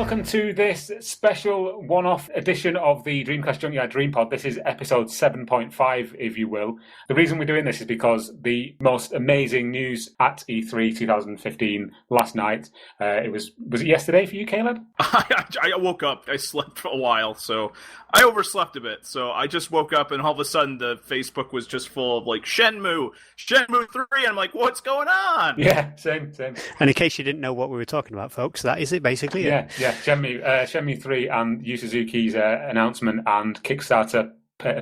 welcome to this special one-off edition of the Dreamcast Junkyard Dream Pod. This is episode 7.5, if you will. The reason we're doing this is because the most amazing news at E3 2015 last night, was it yesterday for you, Caleb? I woke up, I slept for a while, so I overslept a bit. So I just woke up and all of a sudden the Facebook was just full of like, Shenmue 3, and I'm like, what's going on? Yeah, same. And in case you didn't know what we were talking about, folks, that is it basically. Yeah, Shenmue 3 and Yu Suzuki's announcement and Kickstarter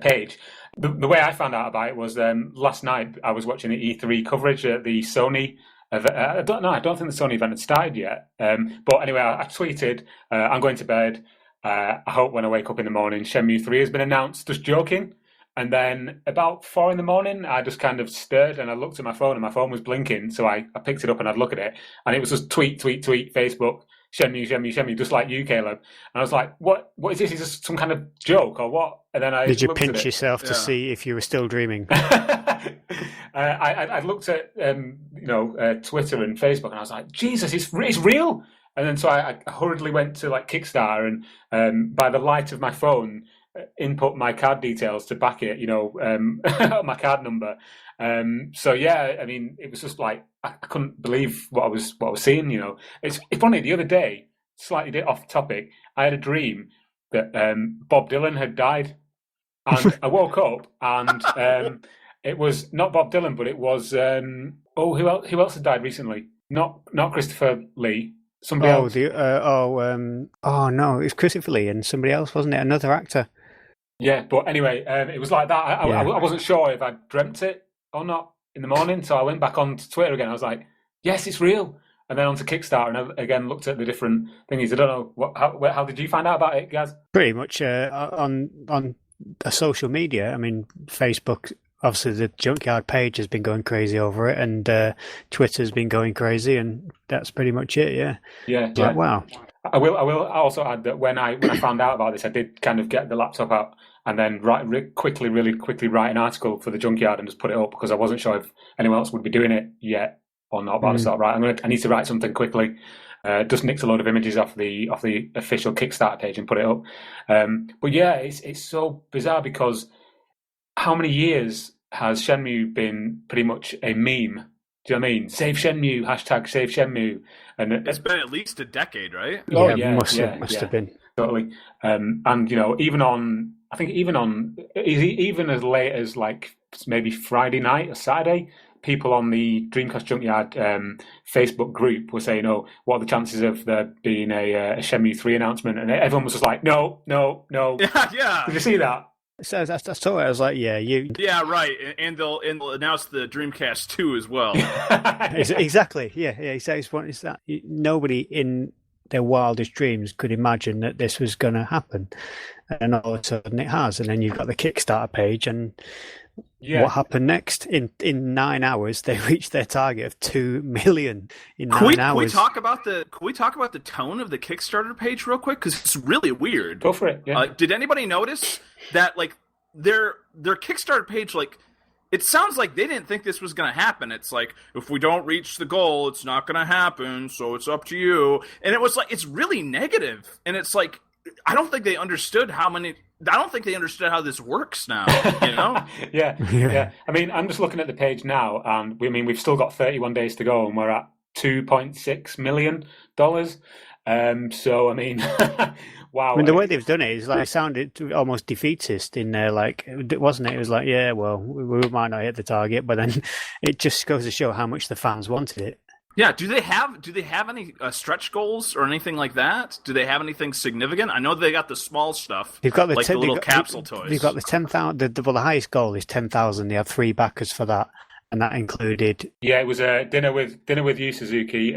page. The way I found out about it was last night I was watching the E3 coverage at the Sony event. I don't think the Sony event had started yet. But anyway, I tweeted, I'm going to bed. I hope when I wake up in the morning, Shenmue 3 has been announced, just joking. And then about 4 a.m, I just kind of stirred and I looked at my phone and my phone was blinking. So I picked it up and I'd look at it. And it was just tweet, Facebook, Shenmue, just like you, Caleb. And I was like, what is this? Is this some kind of joke or what? And then I Did you pinch yourself to see if you were still dreaming? I looked at Twitter and Facebook and I was like, Jesus, it's real. And then so I hurriedly went to like Kickstarter and by the light of my phone, input my card details to back it, my card number. So yeah, I mean, it was just like I couldn't believe what I was seeing. It's funny. The other day, slightly off topic, I had a dream that Bob Dylan had died, and I woke up and it was not Bob Dylan, but it was who else had died recently? Not Christopher Lee. Somebody else. No, it was Christopher Lee and somebody else, wasn't it? Another actor. Yeah, but anyway, it was like that. I wasn't sure if I dreamt it or not in the morning, so I went back on to Twitter again. I was like, yes, it's real. And then onto Kickstarter, and I again looked at the different things. I don't know, how did you find out about it, Gaz? Pretty much on social media. I mean, Facebook, obviously the Junkyard page has been going crazy over it, and Twitter's been going crazy, and that's pretty much it, yeah. Yeah. Like, wow. I will also add that when I found out about this, I did kind of get the laptop out and then really quickly write an article for the Junkyard and just put it up because I wasn't sure if anyone else would be doing it yet or not. But I just thought, right, I need to write something quickly. Just nicked a load of images off the official Kickstarter page and put it up. But yeah, it's so bizarre because how many years has Shenmue been pretty much a meme? Do you know what I mean? Save Shenmue, hashtag save Shenmue. And it's been at least a decade, right? Oh, yeah, must have been. Totally. And, even as late as like maybe Friday night or Saturday, people on the Dreamcast Junkyard Facebook group were saying, what are the chances of there being a Shenmue 3 announcement? And everyone was just like, no. Yeah. Did you see that? So that's totally. I was like, yeah, you. Yeah, right, and they'll announce the Dreamcast 2 as well. Exactly. Yeah. Exactly. It's that nobody in their wildest dreams could imagine that this was going to happen, and all of a sudden it has. And then you've got the Kickstarter page, and what happened next? In 9 hours, they reached their target of 2 million in 9 hours. Can we talk about the tone of the Kickstarter page real quick? Because it's really weird. Go for it. Yeah. Did anybody notice that like their Kickstarter page, like, it sounds like they didn't think this was going to happen. It's like, if we don't reach the goal, it's not going to happen, so it's up to you. And it was like, it's really negative. And it's like, I don't think they understood how this works now, Yeah. I mean, I'm just looking at the page now, and we've still got 31 days to go, and we're at $2.6 million. So, I mean, wow. I mean, the way they've done it is like, it sounded almost defeatist in there, like, wasn't it? It was like, yeah, well, we might not hit the target, but then it just goes to show how much the fans wanted it. Yeah, do they have any stretch goals or anything like that? Do they have anything significant? I know they got the small stuff. They've got the little capsule toys. They've got the 10,000. The highest goal is 10,000. They have 3 backers for that, and that included. Yeah, it was a dinner with Yu Suzuki.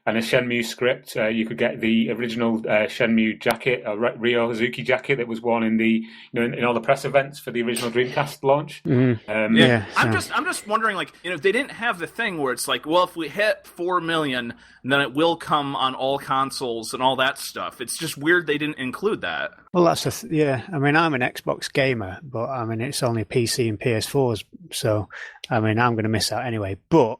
And a Shenmue script. You could get the original Shenmue jacket, a Ryo Hazuki jacket that was worn in the in all the press events for the original Dreamcast launch. I'm just wondering, like, if they didn't have the thing where it's like, well, if we hit 4 million, then it will come on all consoles and all that stuff. It's just weird they didn't include that. Well, that's I mean, I'm an Xbox gamer, but I mean, it's only PC and PS4s, so I mean, I'm going to miss out anyway. But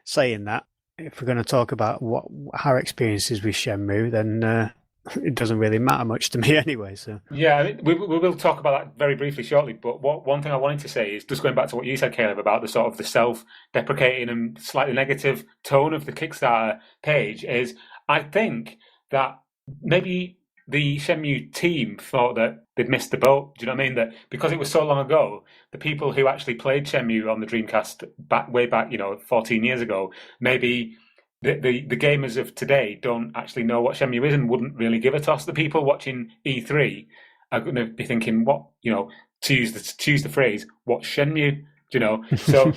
saying that, if we're going to talk about what our experiences with Shenmue, then it doesn't really matter much to me anyway. So yeah, I mean, we will talk about that very briefly shortly. But one thing I wanted to say is just going back to what you said, Caleb, about the sort of the self-deprecating and slightly negative tone of the Kickstarter page. Is I think that maybe the Shenmue team thought that they'd missed the boat. Do you know what I mean? That because it was so long ago, the people who actually played Shenmue on the Dreamcast way back, 14 years ago, maybe the gamers of today don't actually know what Shenmue is and wouldn't really give a toss. The people watching E3 are going to be thinking, what, to use the phrase, what's Shenmue? Do you know? So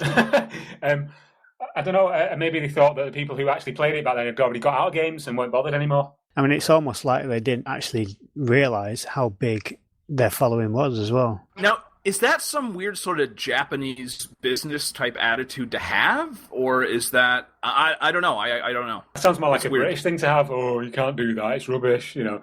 I don't know. Maybe they thought that the people who actually played it back then had already got out of games and weren't bothered anymore. I mean, it's almost like they didn't actually realise how big their following was as well. Now, is that some weird sort of Japanese business type attitude to have? Or is that... I don't know. I don't know. It sounds more like a weird British thing to have. Oh, you can't do that. It's rubbish, Yeah.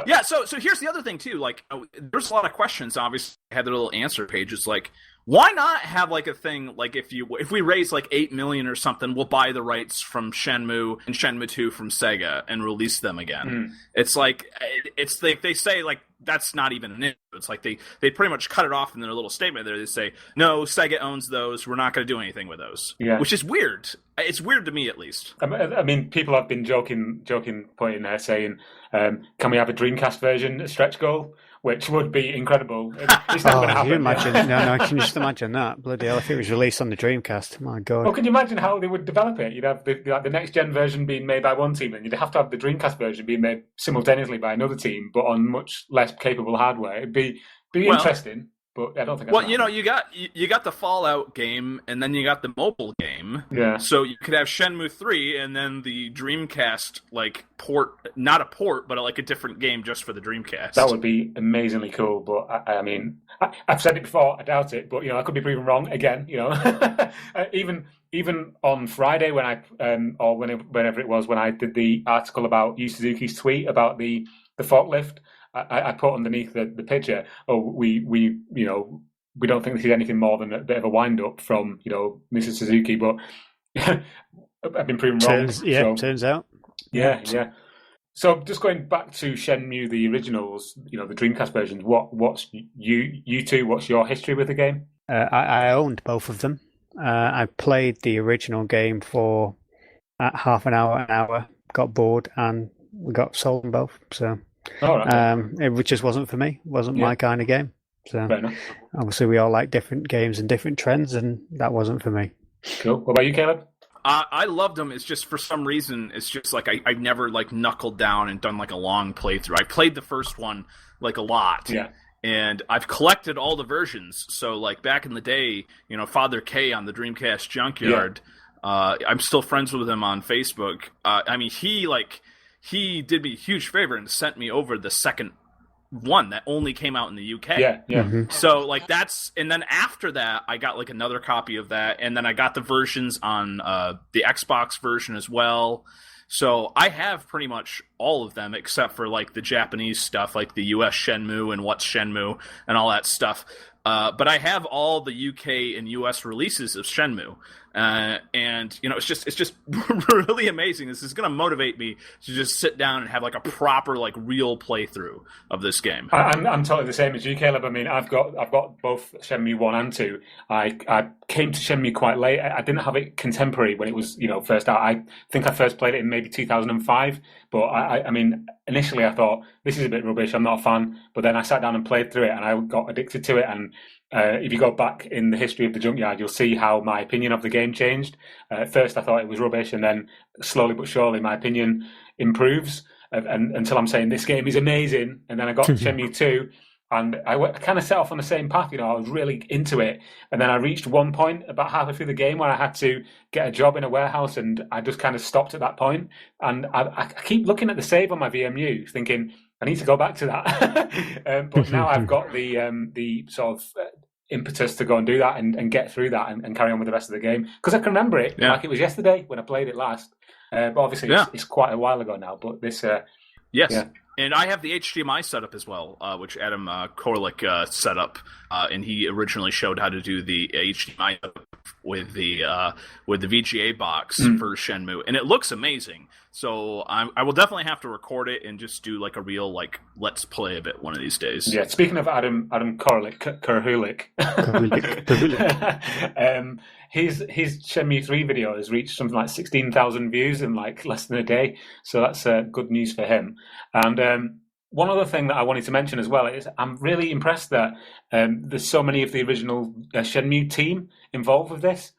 Yeah, so here's the other thing, too. Like, there's a lot of questions, obviously. I had the little answer pages, like, why not have, like, a thing, like, if we raise, like, $8 million or something, we'll buy the rights from Shenmue and Shenmue 2 from Sega and release them again. It's like, they say, like, that's not even an issue. It's like they pretty much cut it off in their little statement there. They say, no, Sega owns those. We're not going to do anything with those. Yeah. Which is weird. It's weird to me, at least. I mean, people have been joking, putting there saying, can we have a Dreamcast version, a stretch goal? Which would be incredible. It's not going to happen. Can you imagine? No, I can just imagine that. Bloody hell, if it was released on the Dreamcast. My God. Well, can you imagine how they would develop it? You'd have the next-gen version being made by one team, and you'd have to have the Dreamcast version being made simultaneously by another team, but on much less capable hardware. It'd be interesting, but I don't think that's you got the Fallout game, and then you got the mobile game. Yeah. So you could have Shenmue 3, and then the Dreamcast, like, port, not a port, but like a different game just for the Dreamcast. That would be amazingly cool, but I mean, I've said it before, I doubt it, but, I could be proven wrong again, Even on Friday when I, or whenever it was, when I did the article about Yu Suzuki's tweet about the forklift, I put underneath the picture, we don't think this is anything more than a bit of a wind-up from, Mrs. Suzuki, but I've been proven wrong. Turns out. Yeah. So just going back to Shenmue, the originals, the Dreamcast versions, what's you two, what's your history with the game? I owned both of them. I played the original game for half an hour, got bored, and we got sold them both, so... it just wasn't for me. Wasn't my kind of game. So obviously we all like different games and different trends, and that wasn't for me. Cool. What about you, Caleb? I loved them. It's just, for some reason, it's just like I've never like knuckled down and done like a long playthrough. I played the first one like a lot. Yeah. And I've collected all the versions. So like back in the day, Father K on the Dreamcast Junkyard, I'm still friends with him on Facebook. I mean, he did me a huge favor and sent me over the second one that only came out in the UK. Yeah. Mm-hmm. So like and then after that, I got like another copy of that, and then I got the versions on the Xbox version as well. So I have pretty much all of them except for like the Japanese stuff, like the US Shenmue and What's Shenmue and all that stuff. But I have all the UK and US releases of Shenmue. And it's just really amazing. This is going to motivate me to just sit down and have like a proper, like, real playthrough of this game. I'm totally the same as you, Caleb. I mean, I've got both Shenmue 1 and 2. I came to Shenmue quite late. I didn't have it contemporary when it was, first out. I think I first played it in maybe 2005. But I mean, initially I thought, this is a bit rubbish, I'm not a fan. But then I sat down and played through it, and I got addicted to it. And if you go back in the history of the Junkyard, you'll see how my opinion of the game changed. At first I thought it was rubbish, and then slowly but surely my opinion improves, and until I'm saying this game is amazing. And then I got to Shenmue 2, and I kind of set off on the same path. I was really into it, and then I reached one point about halfway through the game where I had to get a job in a warehouse, and I just kind of stopped at that point. And I keep looking at the save on my VMU, thinking I need to go back to that. But now I've got the sort of impetus to go and do that and get through that and carry on with the rest of the game, because I can remember it like it was yesterday when I played it last. But obviously it's quite a while ago now. But this, yes. Yeah. And I have the HDMI setup as well, which Adam Korlick set up, and he originally showed how to do the HDMI with the VGA box for Shenmue, and it looks amazing. So I will definitely have to record it and just do like a real like let's play of it one of these days. Yeah. Speaking of Adam Kerhulik, his Shenmue 3 video has reached something like 16,000 views in like less than a day. So that's good news for him. And one other thing that I wanted to mention as well is I'm really impressed that there's so many of the original Shenmue team involved with this.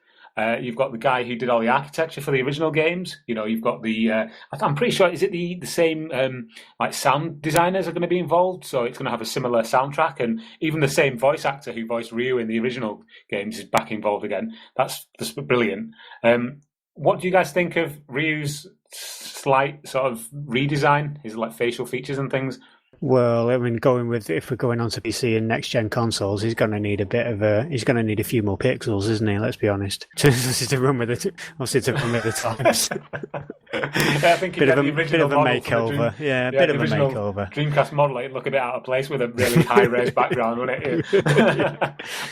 You've got the guy who did all the architecture for the original games. You know, you've got I'm pretty sure, is it the same like sound designers are going to be involved? So it's going to have a similar soundtrack, and even the same voice actor who voiced Ryu in the original games is back involved again. That's brilliant. What do you guys think of Ryu's slight sort of redesign, his like facial features and things? Well, I mean, if we're going on to PC and next gen consoles, he's going to need a few more pixels, isn't he? Let's be honest. to run with the times. Yeah, I think bit of a makeover. Yeah, bit of a makeover. Dreamcast model, it'd look a bit out of place with a really high res background, wouldn't it?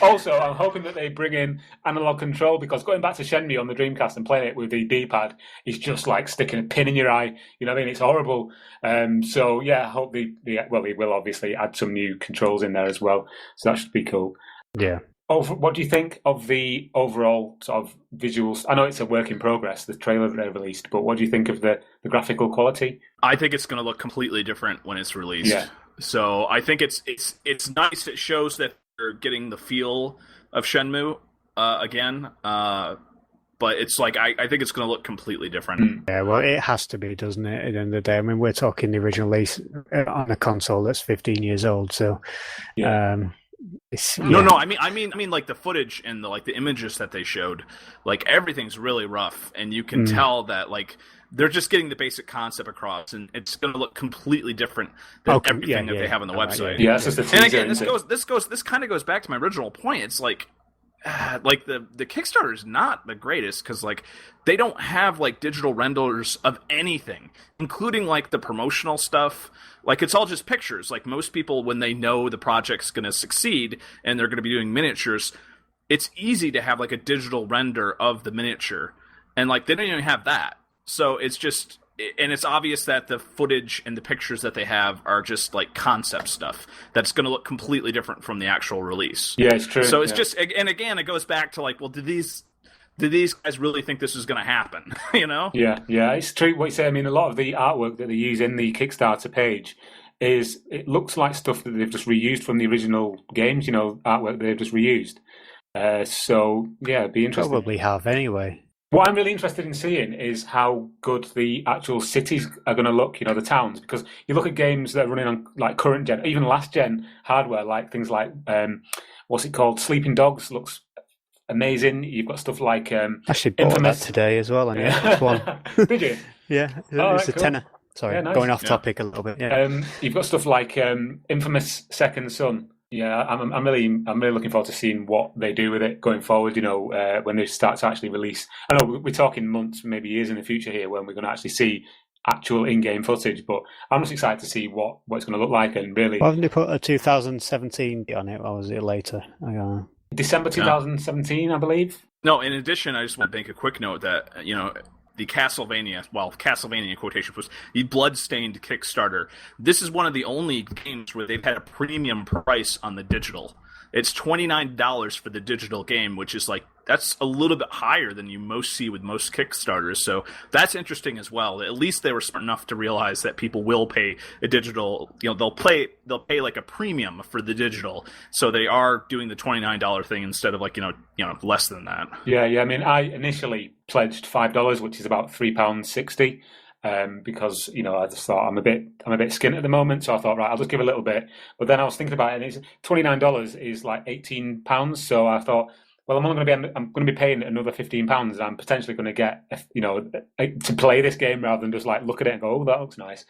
Also, I'm hoping that they bring in analog control, because going back to Shenmue on the Dreamcast and playing it with the D-pad is just like sticking a pin in your eye. You know what I mean? It's horrible. So yeah, I hope they will obviously add some new controls in there as well. So that should be cool. Yeah. What do you think of the overall sort of visuals? I know it's a work in progress, the trailer that they released, but what do you think of the graphical quality? I think it's going to look completely different when it's released. Yeah. So I think it's nice. It shows that they're getting the feel of Shenmue again. But it's like I think it's going to look completely different. Yeah, well, it has to be, doesn't it? At the end of the day, I mean, we're talking the original release on a console that's 15 years old. So, yeah. No. I mean, like the footage and the images that they showed, like everything's really rough, and you can tell that like they're just getting the basic concept across, and it's going to look completely different than everything that they have on the website. Yeah, it's just a teaser, and again, this kind of goes back to my original point. It's like the Kickstarter is not the greatest, because like they don't have like digital renders of anything, including like the promotional stuff. Like it's all just pictures. Like most people, when they know the project's going to succeed and they're going to be doing miniatures, it's easy to have like a digital render of the miniature, and like they don't even have that. So it's just, and it's obvious that the footage and the pictures that they have are just like concept stuff that's going to look completely different from the actual release. Yeah, it's true. So it's just, and again, it goes back to like, well, did these guys really think this was going to happen? You know? Yeah, it's true what you say. I mean, a lot of the artwork that they use in the Kickstarter page it looks like stuff that they've just reused from the original games, you know, artwork they've just reused. So, yeah, it'd be interesting. Probably have anyway. What I'm really interested in seeing is how good the actual cities are going to look, you know, the towns. Because you look at games that are running on like current gen, even last gen hardware, like things like, what's it called? Sleeping Dogs looks amazing. You've got stuff like actually bought Infamous that today as well. And one. Did you? Yeah, it's a tenner. Sorry, yeah, nice. Going off topic a little bit. Yeah. You've got stuff like Infamous Second Son. Yeah, I'm really looking forward to seeing what they do with it going forward. You know, when they start to actually release. I know we're talking months, maybe years in the future here, when we're going to actually see actual in-game footage. But I'm just excited to see what it's going to look like, and really. Why haven't they put a 2017 on it, or was it later? December 2017, I believe. No. In addition, I just want to make a quick note that the Castlevania in quotation was the Bloodstained Kickstarter. This is one of the only games where they've had a premium price on the digital. It's $29 for the digital game, which is like, that's a little bit higher than you most see with most Kickstarters. So that's interesting as well. At least they were smart enough to realize that people will pay a digital, they'll pay like a premium for the digital. So they are doing the $29 thing instead of like, less than that. Yeah. I mean, I initially pledged $5, which is about £3.60. Because I just thought I'm a bit skint at the moment, so I thought, right, I'll just give a little bit. But then I was thinking about it, and it's $29 is like £18. So I thought, well, I'm going to be paying another £15. I'm potentially going to get to play this game rather than just like look at it and go, oh, that looks nice.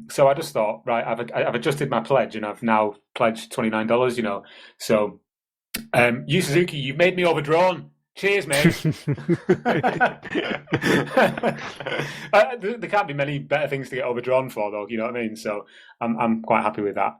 So I just thought, right, I've adjusted my pledge, and I've now pledged $29. So Yu Suzuki, you've made me overdrawn. Cheers, mate. There can't be many better things to get overdrawn for, though. You know what I mean? So I'm quite happy with that.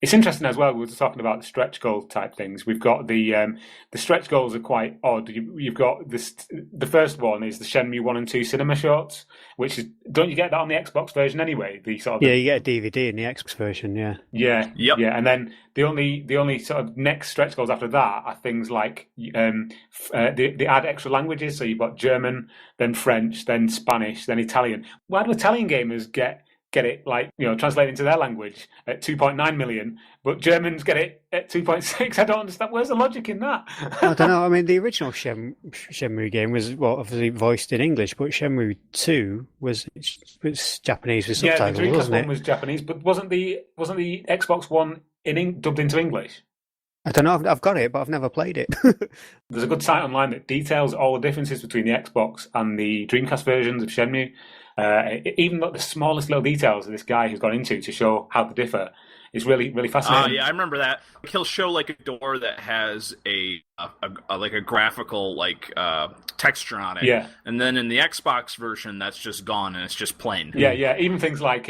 It's interesting as well. We were talking about the stretch goal type things. We've got the stretch goals are quite odd. You've got this. The first one is the Shenmue 1 and 2 cinema shorts, which is, don't you get that on the Xbox version anyway? The sort of you get a DVD in the Xbox version. Yeah, and then the only sort of next stretch goals after that are things like they add extra languages. So you've got German, then French, then Spanish, then Italian. Why do Italian gamers get it translated into their language at 2.9 million, but Germans get it at 2.6? I don't understand. Where's the logic in that? I don't know. I mean, the original Shenmue game was obviously voiced in English, but Shenmue 2 was Japanese with subtitles, the Dreamcast wasn't it? one was Japanese, but wasn't the Xbox one dubbed into English? I don't know. I've got it, but I've never played it. There's a good site online that details all the differences between the Xbox and the Dreamcast versions of Shenmue. Even the smallest little details that this guy has gone into to show how they differ is really, really fascinating. I remember that. He'll show like a door that has a graphical texture on it. Yeah. And then in the Xbox version, that's just gone and it's just plain. Yeah. Even things like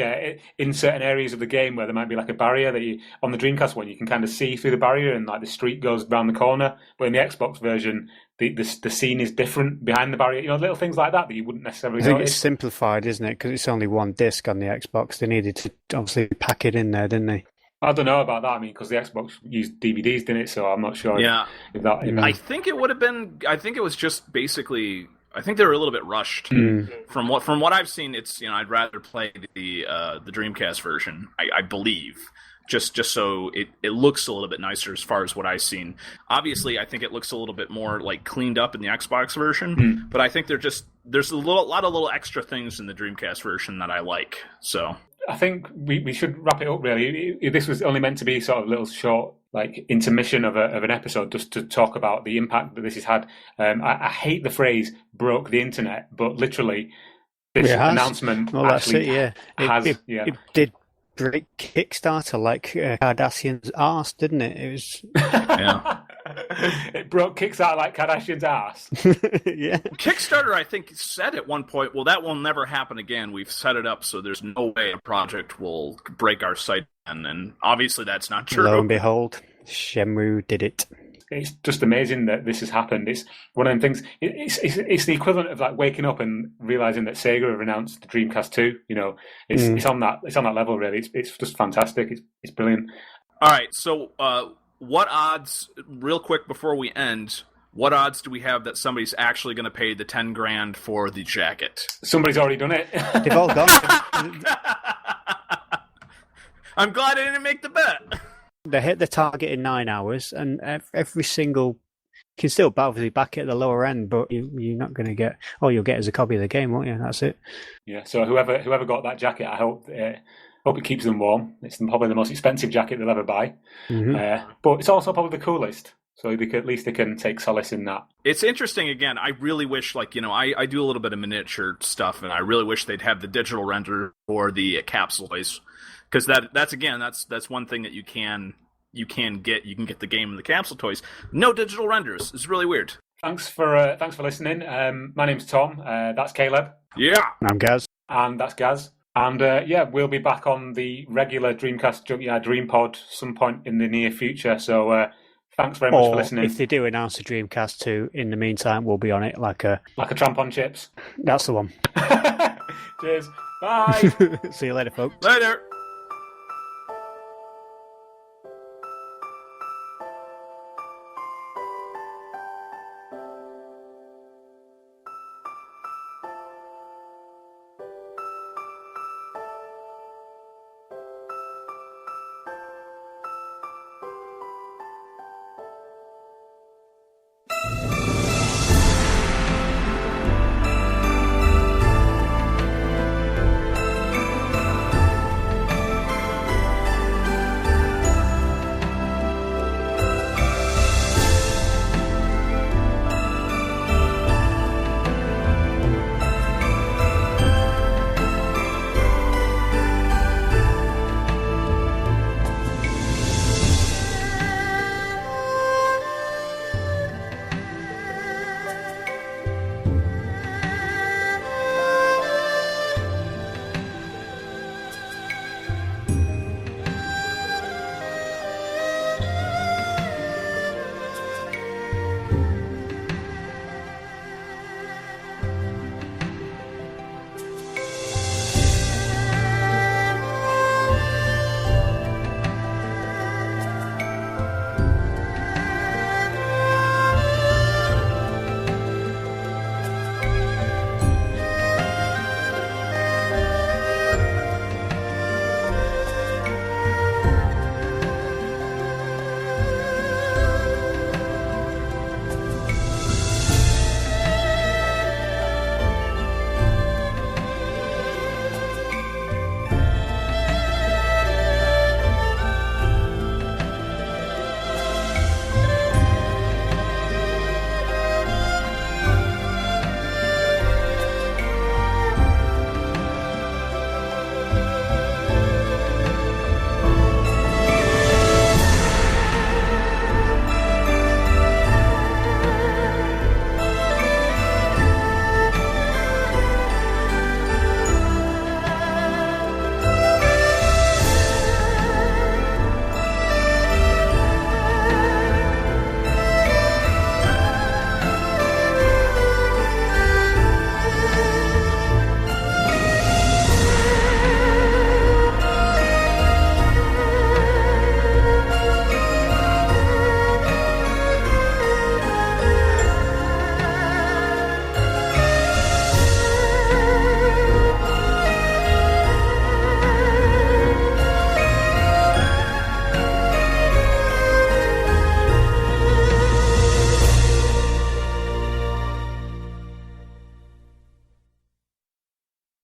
in certain areas of the game where there might be like a barrier that on the Dreamcast one you can kind of see through the barrier and like the street goes around the corner. But in the Xbox version, the scene is different behind the barrier. Little things like that you wouldn't necessarily I think notice. it's simplified, isn't it? Because it's only one disc on the Xbox. They needed to obviously pack it in there, didn't they? I don't know about that. I mean, because the Xbox used DVDs, didn't it? So I'm not sure. If that. I think it would have been. I think it was just basically. I think they were a little bit rushed. From what I've seen, it's I'd rather play the Dreamcast version. I believe. Just so it looks a little bit nicer as far as what I've seen. Obviously, I think it looks a little bit more like cleaned up in the Xbox version, but I think there's a lot of little extra things in the Dreamcast version that I like. So I think we should wrap it up. Really, this was only meant to be sort of a little short intermission of an episode just to talk about the impact that this has had. I hate the phrase "broke the internet," but literally, this announcement it did break Kickstarter like Kardashian's arse, didn't it? It was it broke Kickstarter like Kardashian's ass. Yeah. Kickstarter, I think, said at one point, well, that will never happen again. We've set it up so there's no way a project will break our site again. And obviously that's not true. Lo and behold, Shenmue did it. It's just amazing that this has happened. It's one of them things. It's the equivalent of like waking up and realizing that Sega have announced the Dreamcast 2. It's on that level really. It's just fantastic. It's brilliant. All right, so what odds? Real quick before we end, what odds do we have that somebody's actually going to pay the $10,000 for the jacket? Somebody's already done it. They've all gone. I'm glad I didn't make the bet. They hit the target in 9 hours, and every single you can still obviously back it at the lower end, but you're not going to get. All you'll get is a copy of the game, won't you? That's it. Yeah. So whoever got that jacket, I hope it keeps them warm. It's probably the most expensive jacket they'll ever buy, but it's also probably the coolest. So at least they can take solace in that. It's interesting. Again, I really wish, I do a little bit of miniature stuff, and I really wish they'd have the digital render for the capsule toys. Because that's one thing that you can get. You can get the game and the capsule toys. No digital renders. It's really weird. Thanks for listening. My name's Tom. That's Caleb. Yeah. I'm Gaz. And that's Gaz. And we'll be back on the regular Dreamcast Junkyard Dream Pod some point in the near future. So thanks very much for listening. If they do announce a Dreamcast 2, in the meantime, we'll be on it like a tramp on chips. That's the one. Cheers. Bye. See you later, folks. Later.